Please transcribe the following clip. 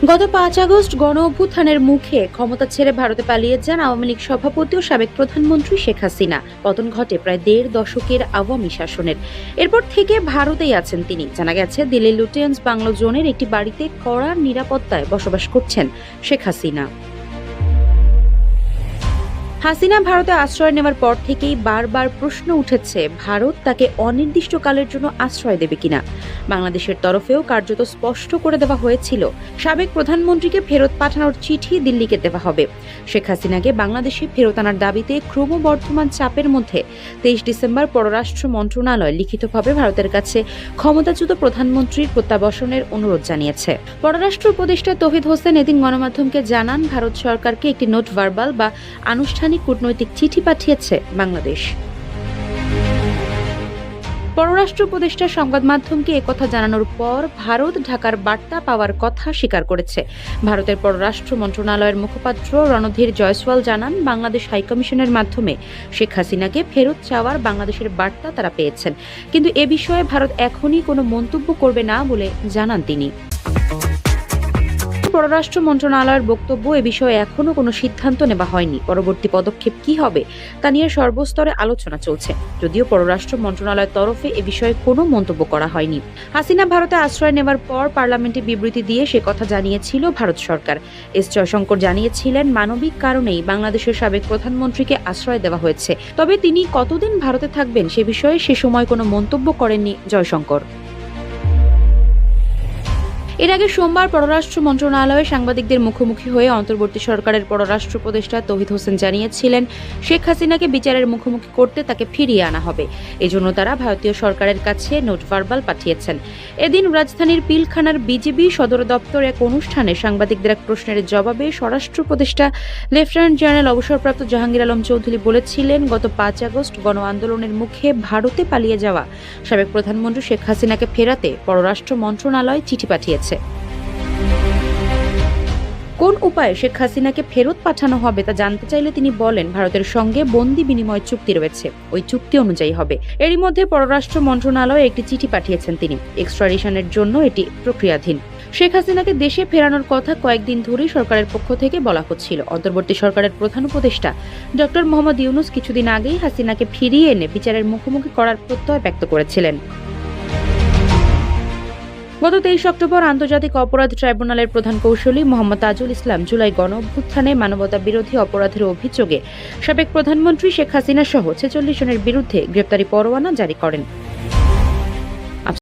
গত ৫ আগস্ট গণ-অভ্যুত্থানের মুখে ক্ষমতা ছেড়ে ভারতে পালিয়ে যান আওয়ামী লীগ সভাপতি ও সাবেক প্রধানমন্ত্রী শেখ হাসিনা। পতন ঘটে প্রায় ১.৫ দশকের আওয়ামী শাসনের। এরপর থেকে ভারতেই আছেন তিনি। জানা গেছে, দিল্লির লুটিয়েন্স বাংলো জোনের একটি বাড়িতে কড়া নিরাপত্তায় বসবাস করছেন শেখ হাসিনা। হাসিনা ভারতে আশ্রয় নেওয়ার পর থেকেই বারবার প্রশ্ন উঠেছে, ভারত তাকে অনির্দিষ্টকালের জন্য আশ্রয় দেবে কিনা। বাংলাদেশের তরফেও কার্যত স্পষ্ট করে দেওয়া হয়েছিল, সাবেক প্রধানমন্ত্রীকে ফেরত পাঠানোর চিঠি দিল্লিকে দেওয়া হবে। শেখ হাসিনাকে বাংলাদেশে ফেরত আনার দাবিতে ক্রমবর্ধমান চাপের মধ্যে ২৩ ডিসেম্বর পররাষ্ট্র মন্ত্রণালয় লিখিতভাবে ভারতের কাছে ক্ষমতাচ্যুত প্রধানমন্ত্রীর প্রত্যাবাসনের অনুরোধ জানিয়েছে। পররাষ্ট্র উপদেষ্টা তৌহিদ হোসেন এদিন গণমাধ্যমকে জানান, ভারত সরকারকে একটি নোট ভার্বাল বা আনুষ্ঠানিক কূটনৈতিক চিঠি পাঠিয়েছে বাংলাদেশ। পররাষ্ট্র উপদেষ্টা সংবাদ মাধ্যমকে একথা জানানোর পর ভারত ঢাকার বার্তা পাওয়ার কথা স্বীকার করেছে। ভারতের পররাষ্ট্র মন্ত্রণালয়ের মুখপাত্র রণধীর জয়সওয়াল জানান, বাংলাদেশ হাইকমিশনের মাধ্যমে শেখ হাসিনাকে ফেরত চাওয়ার বাংলাদেশের বার্তা তারা পেয়েছেন, কিন্তু এ বিষয়ে ভারত এখনই কোনো মন্তব্য করবে না বলে জানান তিনি। পররাষ্ট্র মন্ত্রণালয়ের বক্তব্য, এ বিষয়ে এখনো কোনো সিদ্ধান্ত নেওয়া হয়নি। পরবর্তী পদক্ষেপ কি হবে তা নিয়ে সর্বস্তরে আলোচনা চলছে। যদিও পররাষ্ট্র মন্ত্রণালয়ের তরফে এ বিষয়ে কোনো মন্তব্য করা হয়নি। হাসিনা ভারতে আশ্রয় নেওয়ার পর পার্লামেন্টে বিবৃতি দিয়ে সে কথা জানিয়েছিল ভারত সরকার। এস জয়শঙ্কর জানিয়েছিলেন, মানবিক কারণেই বাংলাদেশের সাবেক প্রধানমন্ত্রীকে আশ্রয় দেওয়া হয়েছে। তবে তিনি কতদিন ভারতে থাকবেন সে বিষয়ে সে সময় কোনো মন্তব্য করেননি জয়শঙ্কর। এর আগে সোমবার পররাষ্ট্র মন্ত্রণালয়ে সাংবাদিকদের মুখোমুখি হয়ে অন্তর্বর্তী সরকারের পররাষ্ট্র উপদেষ্টা তৌহিদ হোসেন জানিয়েছিলেন, শেখ হাসিনাকে বিচারের মুখোমুখি করতে তাকে ফিরিয়ে আনা হবে। এজন্য তারা ভারতীয় সরকারের কাছে নোট ভার্বাল পাঠিয়েছেন। এদিন রাজধানীর পিলখানার বিজিবি সদর দপ্তর এক অনুষ্ঠানে সাংবাদিকদের এক প্রশ্নের জবাবে স্বরাষ্ট্র উপদেষ্টা লেফটেন্যান্ট জেনারেল অবসরপ্রাপ্ত জাহাঙ্গীর আলম চৌধুরী বলেছিলেন, গত ৫ আগস্ট গণ আন্দোলনের মুখে ভারতে পালিয়ে যাওয়া সাবেক প্রধানমন্ত্রী শেখ হাসিনাকে ফেরাতে পররাষ্ট্র মন্ত্রণালয় চিঠি পাঠিয়েছে। কোন উপায়ে শেখ হাসিনাকে ফেরত পাঠানো হবে তা জানতে চাইলে তিনি বলেন, ভারতের সঙ্গে বন্দি বিনিময় চুক্তি রয়েছে, ওই চুক্তি অনুযায়ী হবে। এরই মধ্যে পররাষ্ট্র মন্ত্রণালয়ে একটি চিঠি পাঠিয়েছেন তিনি। এক্সট্রাডিশনের জন্য এটি প্রক্রিয়াধীন। শেখ হাসিনাকে দেশে ফেরানোর কথা কয়েকদিন ধরেই সরকারের পক্ষ থেকে বলা হচ্ছিল। অন্তর্বর্তী সরকারের প্রধান উপদেষ্টা ডক্টর মোহাম্মদ ইউনূস কিছুদিন আগেই হাসিনাকে ফিরিয়ে এনে বিচারের মুখোমুখি করার প্রত্যয় ব্যক্ত করেছিলেন। গত ২৩ অক্টোবর আন্তর্জাতিক অপরাধ ট্রাইব্যুনালের প্রধান কৌঁসুলি মোহাম্মদ তাজুল ইসলাম জুলাই গণ-অভ্যুত্থানে মানবতা বিরোধী অপরাধের অভিযোগে সাবেক প্রধানমন্ত্রী শেখ হাসিনা সহ ৪৬ জনের বিরুদ্ধে গ্রেপ্তারি পরোয়ানা জারি করেন।